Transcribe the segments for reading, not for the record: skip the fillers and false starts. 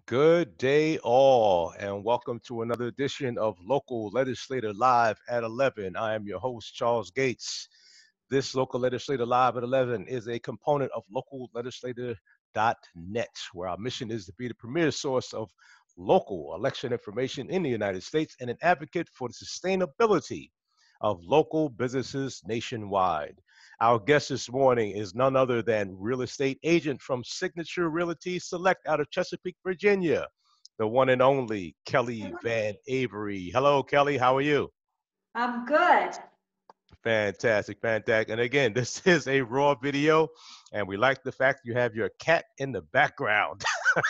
Good day, all, and welcome to another edition of Local Legislator Live at 11. I am your host, Charles Gates. This Local Legislator Live at 11 is a component of locallegislator.net, where our mission is to be the premier source of local election information in the United States and an advocate for the sustainability of local businesses nationwide. Our guest this morning is none other than real estate agent from Signature Realty Select out of Chesapeake, Virginia, the one and only Kellie Van Avery. Hello, Kellie. How are you? I'm good. Fantastic, fantastic. And again, this is a raw video, and we like the fact you have your cat in the background. Oh,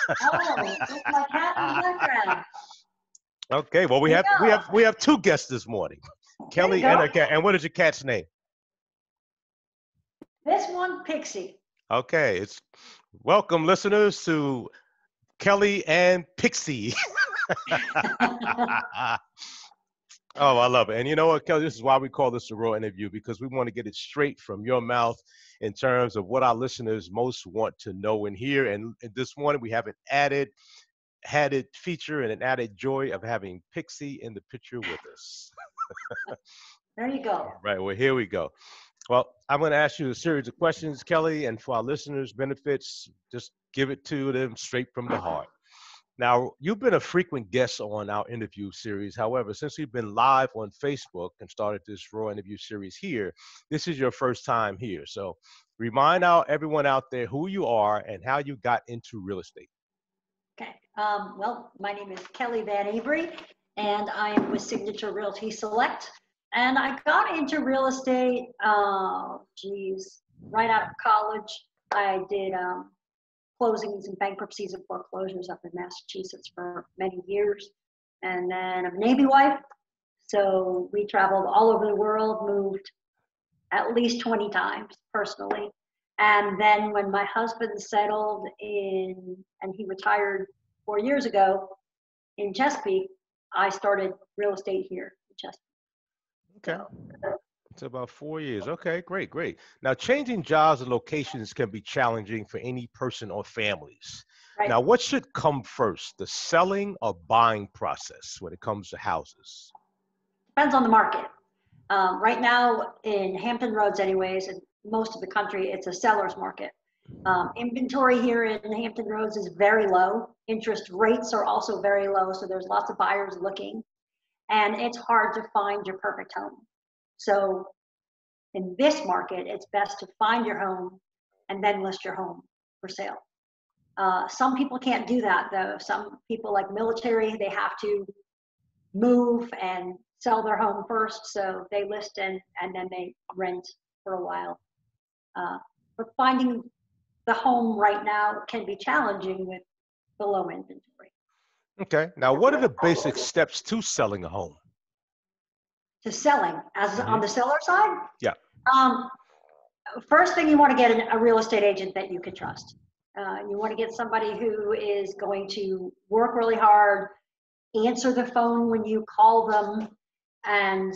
it's my cat in the background. Okay, well we There you have we go. have we have two guests this morning, There you Kellie and go. a cat. And what is your cat's name? This one, Pixie. Okay, it's welcome listeners to Kellie and Pixie. Oh, I love it. And you know what, Kellie, this is why we call this a raw interview, because we want to get it straight from your mouth in terms of what our listeners most want to know and hear. And this morning we have an added feature and an added joy of having Pixie in the picture with us. There you go. All right, well, here we go. Well, I'm going to ask you a series of questions, Kellie, and for our listeners' benefits, just give it to them straight from the heart. Now, you've been a frequent guest on our interview series. However, since we've been live on Facebook and started this raw interview series here, this is your first time here. So remind everyone out there who you are and how you got into real estate. Okay. Well, my name is Kellie Van Avery, and I am with Signature Realty Select. And I got into real estate, right out of college. I did closings and bankruptcies and foreclosures up in Massachusetts for many years. And then I'm a Navy wife, so we traveled all over the world, moved at least 20 times personally. And then when my husband settled in, and he retired 4 years ago in Chesapeake, I started real estate here in Chesapeake. Okay. So, It's about 4 years. Okay, great, great. Now, changing jobs and locations can be challenging for any person or families. right. Now, what should come first, the selling or buying process when it comes to houses? Depends on the market. Right now in Hampton Roads anyways, and most of the country, it's a seller's market. Inventory here in Hampton Roads is very low. Interest rates are also very low, so there's lots of buyers looking. And it's hard to find your perfect home. So in this market, it's best to find your home and then list your home for sale. Some people can't do that though. Some people like military, they have to move and sell their home first, so they list and then they rent for a while. But finding the home right now can be challenging with the low inventory. Okay. Now, what are the basic steps to selling a home? To selling, as on Hmm. the seller side, Yeah. first thing you want to get a real estate agent that you can trust. You want to get somebody who is going to work really hard, answer the phone when you call them, and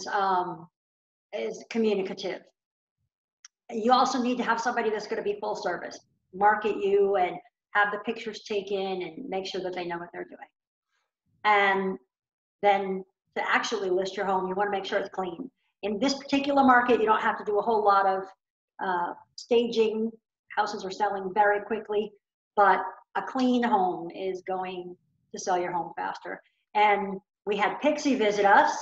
is communicative. You also need to have somebody that's going to be full service, market you and have the pictures taken and make sure that they know what they're doing. And then to actually list your home, you want to make sure it's clean. In this particular market, you don't have to do a whole lot of staging. Houses are selling very quickly, but a clean home is going to sell your home faster. And we had Pixie visit us.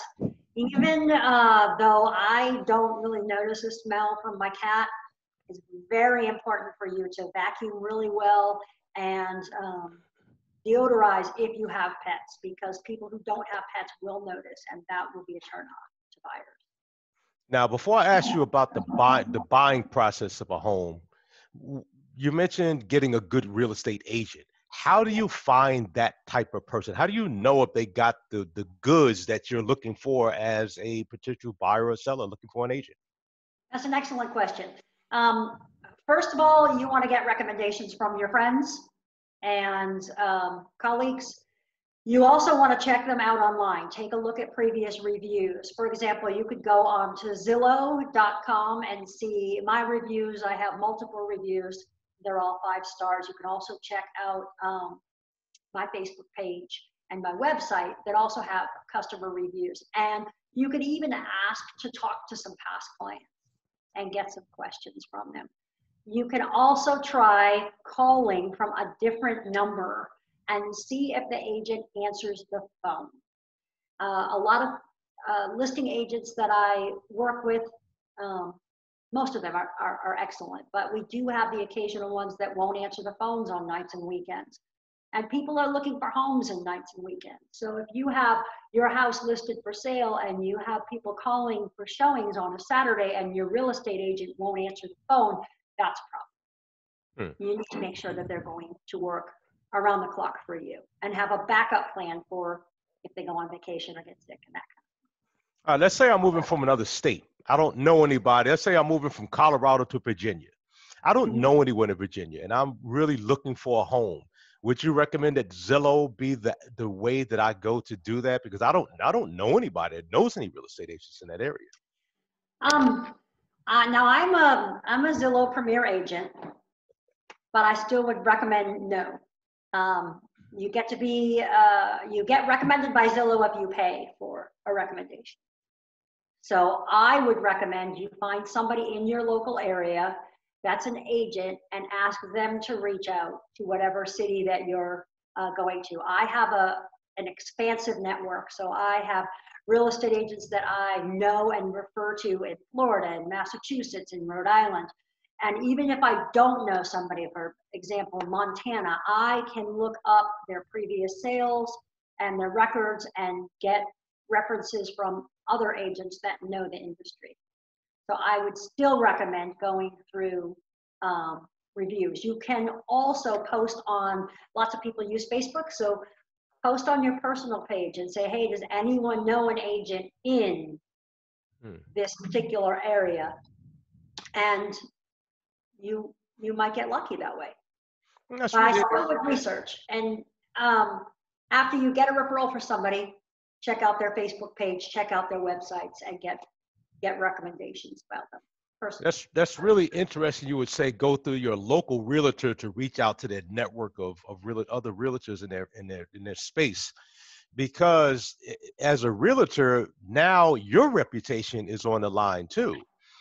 Even though I don't really notice the smell from my cat, it's very important for you to vacuum really well and deodorize if you have pets, because people who don't have pets will notice, and that will be a turn off to buyers. Now, before I ask you about the buying process of a home, you mentioned getting a good real estate agent. How do you find that type of person? How do you know if they got the goods that you're looking for as a potential buyer or seller looking for an agent? That's an excellent question. First of all, you want to get recommendations from your friends and colleagues. You also want to check them out online. Take a look at previous reviews. For example, you could go on to Zillow.com and see my reviews. I have multiple reviews. They're all 5 stars. You can also check out my Facebook page and my website that also have customer reviews. And you could even ask to talk to some past clients and get some questions from them. You can also try calling from a different number and see if the agent answers the phone. A lot of listing agents that I work with, most of them are excellent, but we do have the occasional ones that won't answer the phones on nights and weekends. And people are looking for homes in nights and weekends. So if you have your house listed for sale and you have people calling for showings on a Saturday and your real estate agent won't answer the phone, that's a problem. You need to make sure that they're going to work around the clock for you and have a backup plan for if they go on vacation or get sick and that kind of. Let's say I'm moving from another state. I don't know anybody. Let's say I'm moving from Colorado to Virginia. I don't know anyone in Virginia, and I'm really looking for a home. Would you recommend that Zillow be the way that I go to do that? Because I don't know anybody that knows any real estate agents in that area. Now I'm a Zillow Premier agent, but I still would recommend no. You get recommended by Zillow if you pay for a recommendation. So I would recommend you find somebody in your local area that's an agent and ask them to reach out to whatever city that you're going to. I have an expansive network, so I have real estate agents that I know and refer to in Florida and Massachusetts and Rhode Island. And even if I don't know somebody, for example, Montana, I can look up their previous sales and their records and get references from other agents that know the industry. So I would still recommend going through reviews. You can also post on, lots of people use Facebook, so post on your personal page and say, hey, does anyone know an agent in this particular area? And you might get lucky that way. That's But I really still would research. And after you get a referral for somebody, check out their Facebook page, check out their websites, and get recommendations about them personally. That's really interesting. You would say go through your local realtor to reach out to their network of other realtors in their space, because as a realtor now your reputation is on the line too.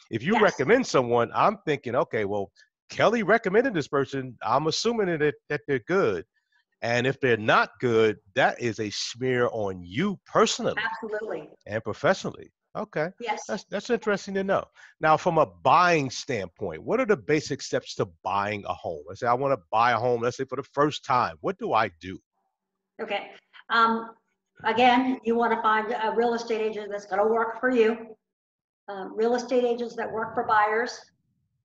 If you recommend someone, I'm thinking, okay, well, Kelly recommended this person. I'm assuming that they're good. And if they're not good, that is a smear on you personally. Absolutely. And professionally. Okay. Yes. That's interesting to know. Now, from a buying standpoint, what are the basic steps to buying a home? Let's say I want to buy a home, let's say for the first time. What do I do? Okay. Again, you want to find a real estate agent that's going to work for you. Real estate agents that work for buyers,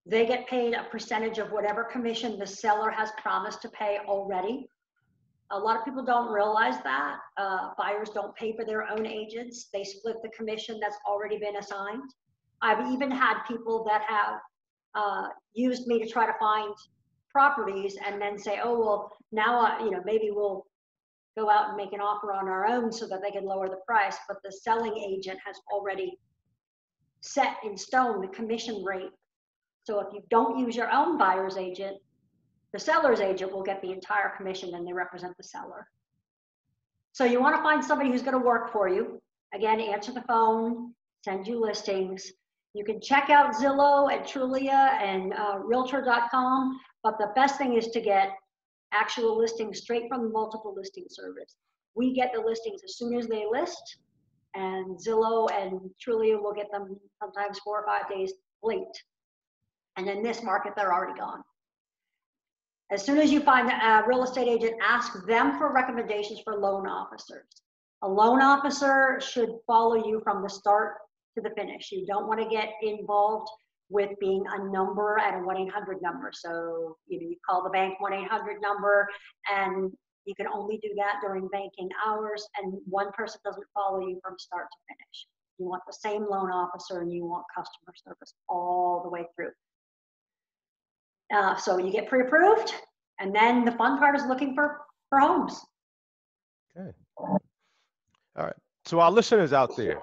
they get paid a percentage of whatever commission the seller has promised to pay already. A lot of people don't realize that. Buyers don't pay for their own agents. They split the commission that's already been assigned. I've even had people that have used me to try to find properties and then say, oh, well, now, maybe we'll go out and make an offer on our own so that they can lower the price. But the selling agent has already set in stone the commission rate. So if you don't use your own buyer's agent, the seller's agent will get the entire commission and they represent the seller. So you want to find somebody who's going to work for you. Again, answer the phone, send you listings. You can check out Zillow and Trulia and Realtor.com, but the best thing is to get actual listings straight from the multiple listing service. We get the listings as soon as they list, and Zillow and Trulia will get them sometimes 4 or 5 days late. And in this market, they're already gone. As soon as you find a real estate agent, ask them for recommendations for loan officers. A loan officer should follow you from the start to the finish. You don't want to get involved with being a number at a 1-800 number. So you call the bank 1-800 number, and you can only do that during banking hours, and one person doesn't follow you from start to finish. You want the same loan officer, and you want customer service all the way through. So you get pre-approved, and then the fun part is looking for homes. Okay. All right. So our listeners out there,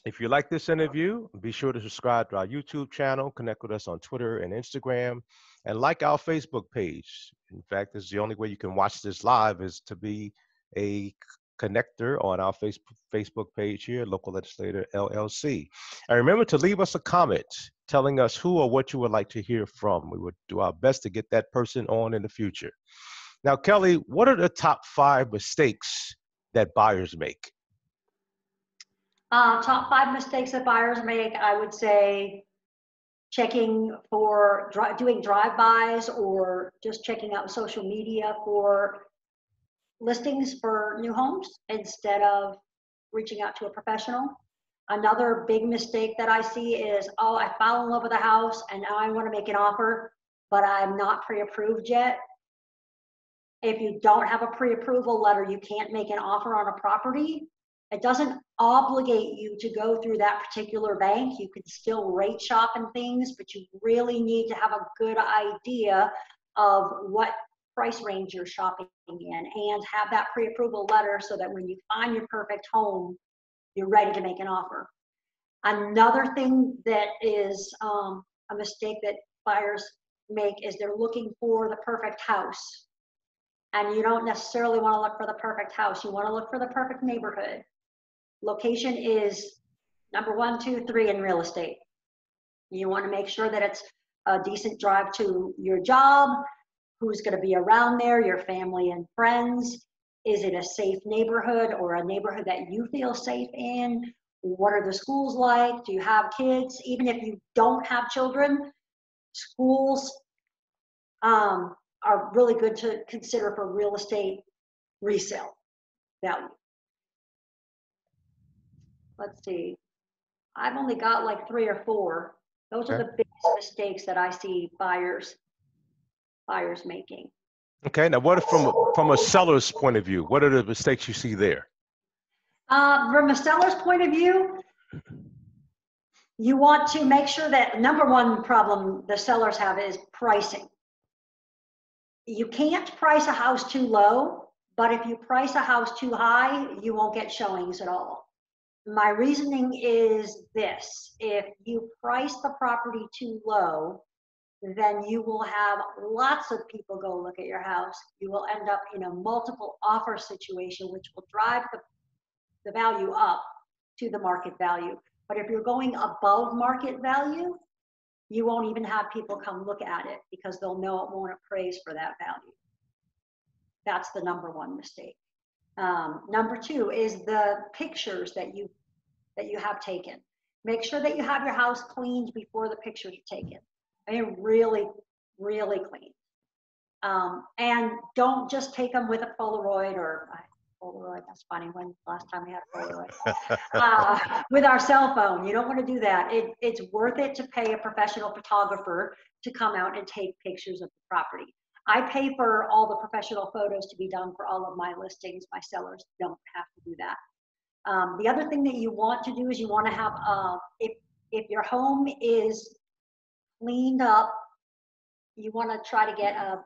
if you like this interview, be sure to subscribe to our YouTube channel, connect with us on Twitter and Instagram, and like our Facebook page. In fact, this is the only way you can watch this live is to be a connector on our Facebook page here, Local Legislator LLC. And remember to leave us a comment telling us who or what you would like to hear from. We would do our best to get that person on in the future. Now, Kelly, what are the top 5 mistakes that buyers make? Top 5 mistakes that buyers make, I would say checking for, doing drive-bys or just checking out social media for listings for new homes instead of reaching out to a professional. Another big mistake that I see is, oh, I fell in love with a house and now I want to make an offer, but I'm not pre-approved yet. If you don't have a pre-approval letter, you can't make an offer on a property. It doesn't obligate you to go through that particular bank. You can still rate shop and things, but you really need to have a good idea of what price range you're shopping in and have that pre-approval letter so that when you find your perfect home, you're ready to make an offer. Another thing that is a mistake that buyers make is they're looking for the perfect house. And you don't necessarily want to look for the perfect house. You want to look for the perfect neighborhood. Location is number 1, 2, 3 in real estate. You want to make sure that it's a decent drive to your job, who's going to be around there, your family and friends. Is it a safe neighborhood or a neighborhood that you feel safe in? What are the schools like? Do you have kids? Even if you don't have children, schools are really good to consider for real estate resale value. Let's see. I've only got like 3 or 4. Those are the biggest mistakes that I see buyers making. Okay, now what if from a seller's point of view, what are the mistakes you see there? From a seller's point of view, you want to make sure that number 1 problem the sellers have is pricing. You can't price a house too low, but if you price a house too high, you won't get showings at all. My reasoning is this: if you price the property too low, then you will have lots of people go look at your house. You will end up in a multiple offer situation, which will drive the value up to the market value. But if you're going above market value, you won't even have people come look at it because they'll know it won't appraise for that value. That's the number 1 mistake. Number 2 is the pictures that you have taken. Make sure that you have your house cleaned before the pictures are taken. I mean, really, really clean. And don't just take them with a Polaroid or Polaroid. That's funny. When last time we had a Polaroid? With our cell phone. You don't want to do that. It's worth it to pay a professional photographer to come out and take pictures of the property. I pay for all the professional photos to be done for all of my listings. My sellers don't have to do that. The other thing that you want to do is you want to have, if your home is cleaned up, you want to try to get a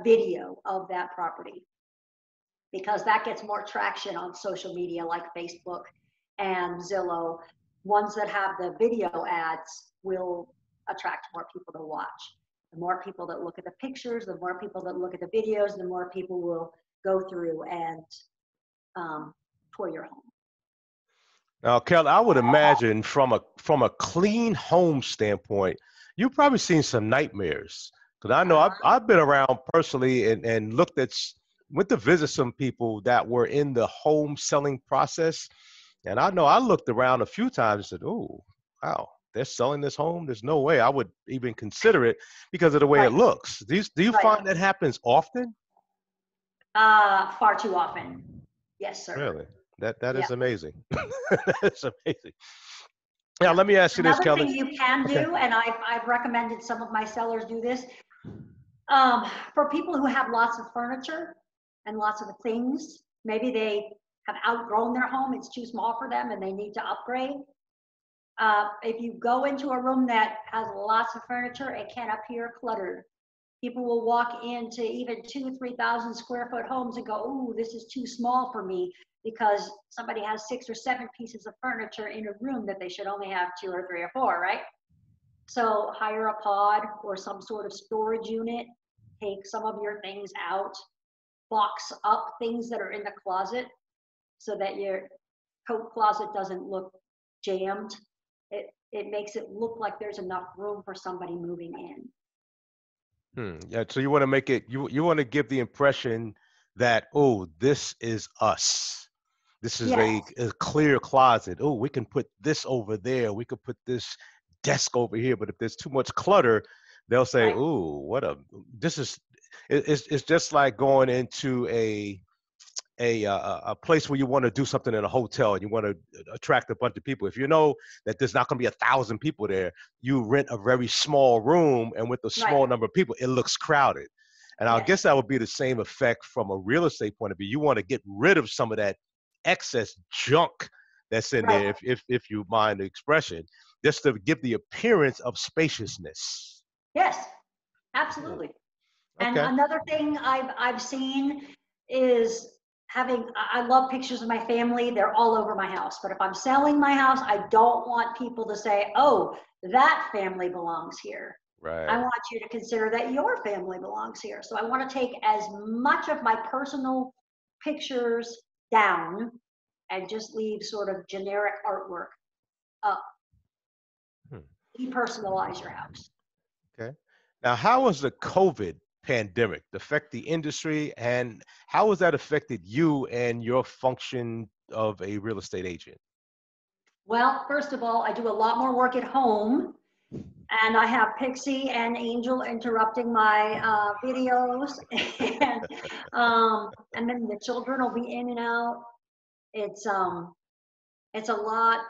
video of that property because that gets more traction on social media like Facebook and Zillow. Ones that have the video ads will attract more people to watch. The more people that look at the pictures, the more people that look at the videos, the more people will go through and tour your home. Now, Kelly, I would imagine from a clean home standpoint, you've probably seen some nightmares. Because I know I've been around personally and went to visit some people that were in the home selling process. And I know I looked around a few times and said, oh, wow, they're selling this home? There's no way I would even consider it because of the way it looks. Do you find that happens often? Far too often. Yes, sir. Really? That is amazing. That's amazing. Now, let me ask you this, Another Kelly. thing you can do, and I've recommended some of my sellers do this, for people who have lots of furniture and lots of things, maybe they have outgrown their home, it's too small for them and they need to upgrade. If you go into a room that has lots of furniture, it can appear cluttered. People will walk into even 2,000 to 3,000 square foot homes and go, "Ooh, this is too small for me," because somebody has 6 or 7 pieces of furniture in a room that they should only have 2 or 3 or 4, right? So hire a pod or some sort of storage unit. take some of your things out, box up things that are in the closet so that your coat closet doesn't look jammed. It makes it look like there's enough room for somebody moving in. Yeah, so you want to make it, you want to give the impression that, oh, this is us. This is Yes, a clear closet. Oh, we can put this over there. We could put this desk over here. But if there's too much clutter, they'll say, right, oh, this is, it's just like going into a place where you want to do something in a hotel and you want to attract a bunch of people. If you know that there's not going to be 1,000 people there, you rent a very small room, and with a right, small number of people, it looks crowded. And I yes, guess that would be the same effect from a real estate point of view. You want to get rid of some of that excess junk that's in right, there, if you mind the expression, just to give the appearance of spaciousness. yes, Hmm. absolutely. And Okay. another thing I've seen is having, I love pictures of my family. They're all over my house. But if I'm selling my house, I don't want people to say, oh, that family belongs here. I Right. want you to consider that your family belongs here. So I want to take as much of my personal pictures down and just leave sort of generic artwork up. Hmm. Depersonalize your house. Okay. Now, how has the COVID pandemic affect the industry, and how has that affected you and your function of a real estate agent? Well, first of all, I do a lot more work at home, and I have Pixie and Angel interrupting my videos, and then the children will be in and out. It's um, it's a lot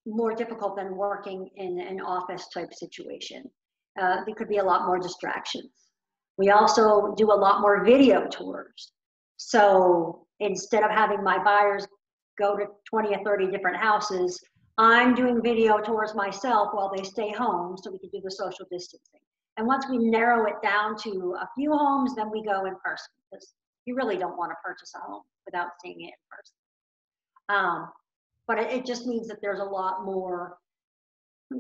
more difficult than working in an office type situation. There could be a lot more distractions. We also do a lot more video tours. So instead of having my buyers go to 20 or 30 different houses, I'm doing video tours myself while they stay home so we can do the social distancing. And once we narrow it down to a few homes, then we go in person because you really don't want to purchase a home without seeing it in person. But it just means that there's a lot more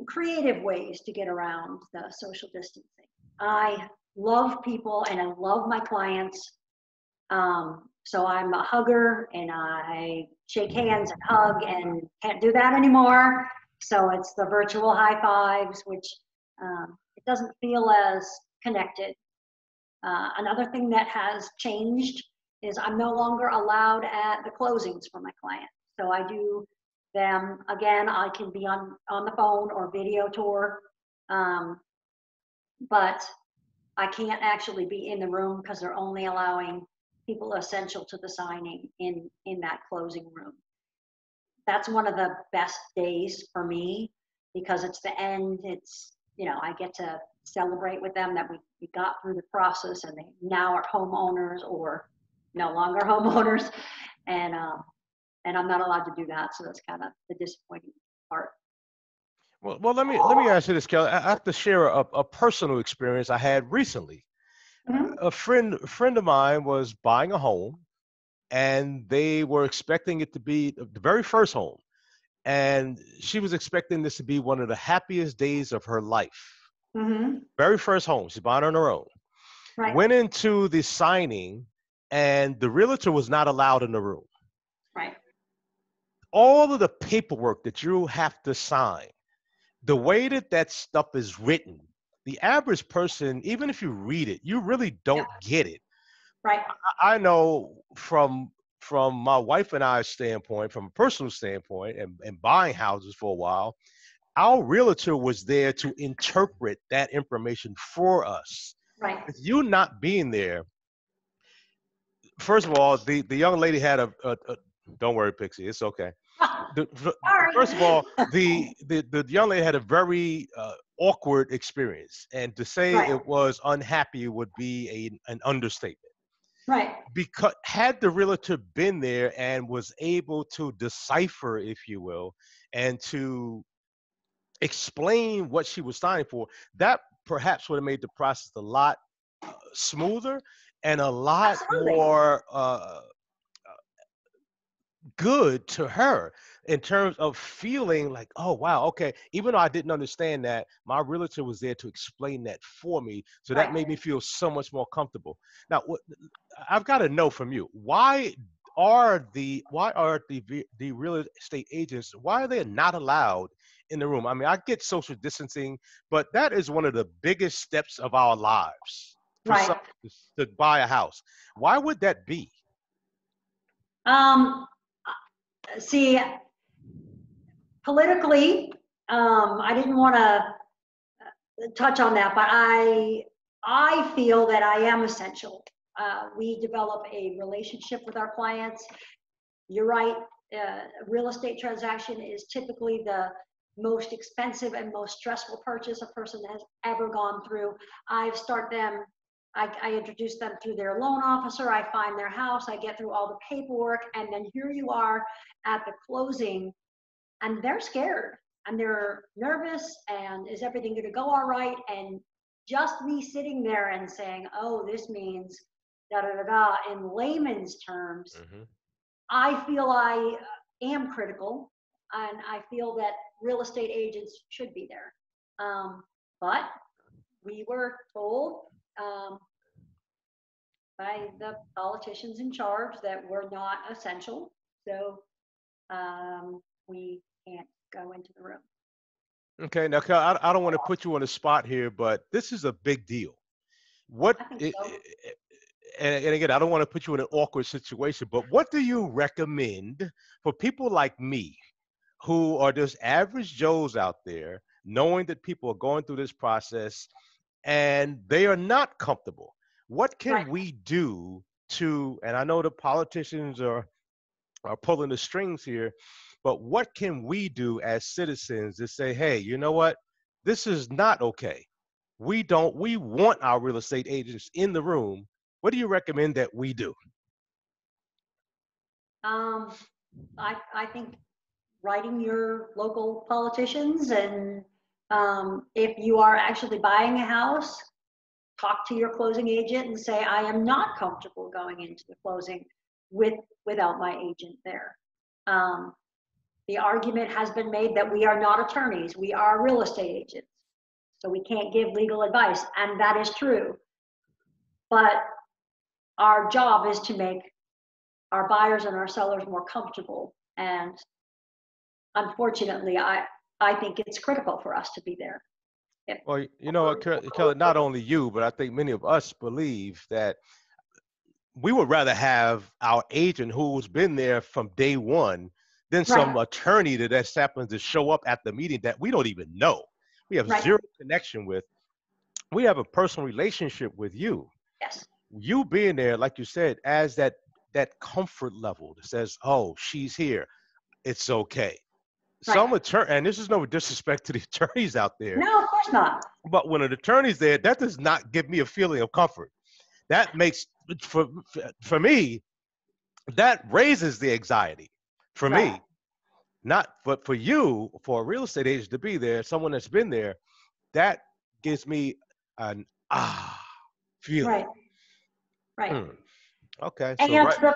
creative ways to get around the social distancing. I love people and I love my clients. So I'm a hugger and I shake hands and hug and can't do that anymore. So it's the virtual high fives, which it doesn't feel as connected. Another thing that has changed is I'm no longer allowed at the closings for my clients. So I do them again. I can be on the phone or video tour, but I can't actually be in the room because they're only allowing people essential to the signing in that closing room. That's one of the best days for me because it's the end. It's, I get to celebrate with them that we got through the process and they now are homeowners or no longer homeowners. And I'm not allowed to do that. So that's kind of the disappointing part. Well, let me ask you this, Kelly. I have to share a personal experience I had recently. Mhm. A friend of mine was buying a home, and they were expecting it to be the very first home, and she was expecting this to be one of the happiest days of her life. Mhm. Very first home, she's buying on her own. Right. Went into the signing, and the realtor was not allowed in the room. Right. All of the paperwork that you have to sign, the way that that stuff is written, the average person, even if you read it, you really Yeah. don't get it. Right. I know from my wife and I's standpoint, from a personal standpoint, and buying houses for a while, our realtor was there to interpret that information for us. Right. With you not being there, first of all, the young lady had a don't worry, Pixie, it's okay. First of Sorry. all, the young lady had a very awkward experience, and to say Right. it was unhappy would be an understatement. Right. Because had the realtor been there and was able to decipher, if you will, and to explain what she was signing for, that perhaps would have made the process a lot smoother and a lot Absolutely. more good to her in terms of feeling like, oh wow, okay. Even though I didn't understand that, my realtor was there to explain that for me, so that Right. made me feel so much more comfortable. Now, I've got to know from you, why are the real estate agents, why are they not allowed in the room? I mean, I get social distancing, but that is one of the biggest steps of our lives for Right. some to buy a house. Why would that be? Um, See, politically, I didn't want to touch on that, but I feel that I am essential. We develop a relationship with our clients. You're right. A real estate transaction is typically the most expensive and most stressful purchase a person has ever gone through. I introduce them through their loan officer. I find their house. I get through all the paperwork, and then here you are at the closing, and they're scared and they're nervous. And is everything going to go all right? And just me sitting there and saying, "Oh, this means da da da da," in layman's terms, Hmm. I feel I am critical, and I feel that real estate agents should be there. But we were told um, by the politicians in charge that we're not essential, so we can't go into the room. Okay, now I don't want to put you on the spot here, but this is a big deal. What I think it, so. and again, I don't want to put you in an awkward situation, but what do you recommend for people like me who are just average Joes out there, knowing that people are going through this process and they are not comfortable? What Right. can we do to, and I know the politicians are pulling the strings here, but what can we do as citizens to say, hey, you know what? This is not okay. We want our real estate agents in the room. What do you recommend that we do? Um, I think writing your local politicians, and if you are actually buying a house, talk to your closing agent and say, I am not comfortable going into the closing with without my agent there. Um, the argument has been made that we are not attorneys, we are real estate agents, so we can't give legal advice, and that is true. But our job is to make our buyers and our sellers more comfortable. And unfortunately, I think it's critical for us to be there. If, Well, you know what, Kelly, not only you, but I think many of us believe that we would rather have our agent who's been there from day one than some right, attorney that just happens to show up at the meeting that we don't even know. We have right, zero connection with. We have a personal relationship with you. yes, You being there, like you said, as that comfort level that says, "Oh, she's here. It's okay." right. Some attorney, and this is no disrespect to the attorneys out there, No, of course not. but when an attorney's there, that does not give me a feeling of comfort. That makes for for me that raises the anxiety for Right, me. Not, but for you, for a real estate agent to be there, someone that's been there, that gives me an feeling. right, right. Hmm. Okay, so And right.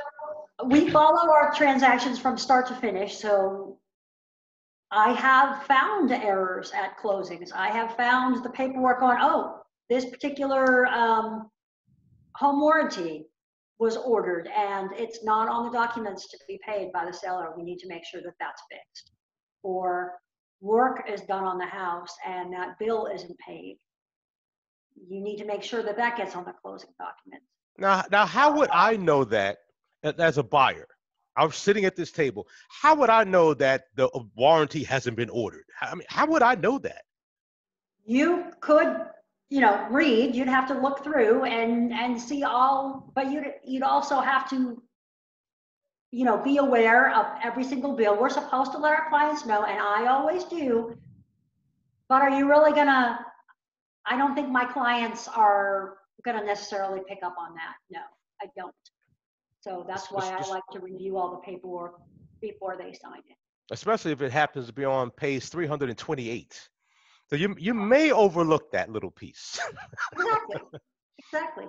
we follow our transactions from start to finish. So I have found errors at closings. I have found the paperwork on, oh, this particular home warranty was ordered and it's not on the documents to be paid by the seller. We need to make sure that that's fixed. Or work is done on the house and that bill isn't paid. You need to make sure that that gets on the closing documents. Now, how would I know that as a buyer? I'm sitting at this table. How would I know that the warranty hasn't been ordered? I mean, how would I know that? You could, read. You'd have to look through and see all, but you'd also have to, be aware of every single bill. We're supposed to let our clients know, and I always do. But are you really gonna? I don't think my clients are gonna necessarily pick up on that. No, I don't. So that's why I like to review all the paperwork before they sign it. Especially if it happens to be on page 328. So you may overlook that little piece. Exactly. Exactly.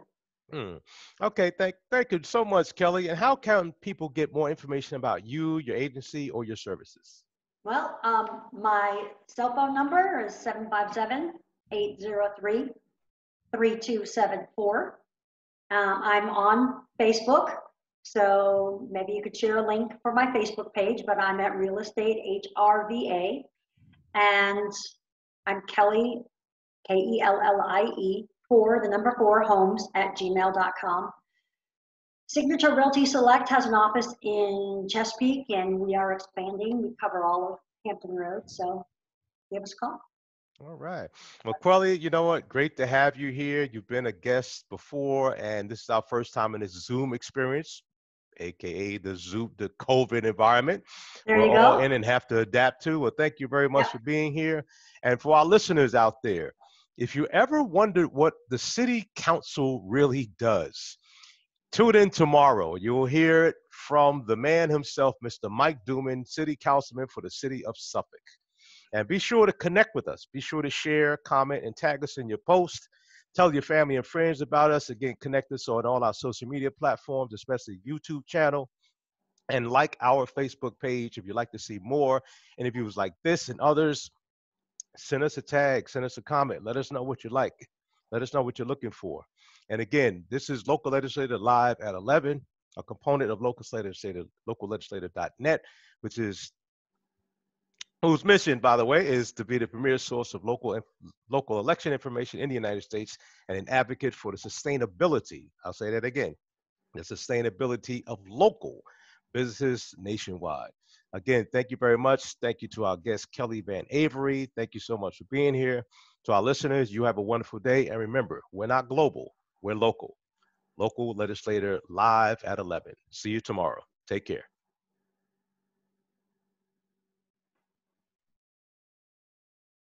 Hmm. Okay, thank you so much, Kelly. And how can people get more information about you, your agency, or your services? Well, my cell phone number is 757-803-3274. I'm on Facebook, so maybe you could share a link for my Facebook page, but I'm at Real Estate HRVA, and I'm Kelly, Kellie, the number 4, homes at gmail.com. Signature Realty Select has an office in Chesapeake, and we are expanding. We cover all of Hampton Road, so give us a call. All right. Well, Quelly, you know what? Great to have you here. You've been a guest before, and this is our first time in this Zoom experience, aka the COVID environment. There We're you all go. in and have to adapt to. Well, thank you very much Yep. for being here. And for our listeners out there, if you ever wondered what the city council really does, tune in tomorrow. You will hear it from the man himself, Mr. Mike Duman, city councilman for the city of Suffolk. And be sure to connect with us. Be sure to share, comment, and tag us in your post. Tell your family and friends about us. Again, connect us on all our social media platforms, especially YouTube channel, and like our Facebook page if you'd like to see more interviews like this and others. Send us a tag, send us a comment. Let us know what you like. Let us know what you're looking for. And again, this is Local Legislator Live at 11, a component of locallegislator.net, which is whose mission, by the way, is to be the premier source of local election information in the United States and an advocate for the sustainability. I'll say that again, the sustainability of local businesses nationwide. Again, thank you very much. Thank you to our guest, Kellie Van Avery. Thank you so much for being here. To our listeners, you have a wonderful day. And remember, we're not global, we're local. Local Legislator Live at 11. See you tomorrow. Take care.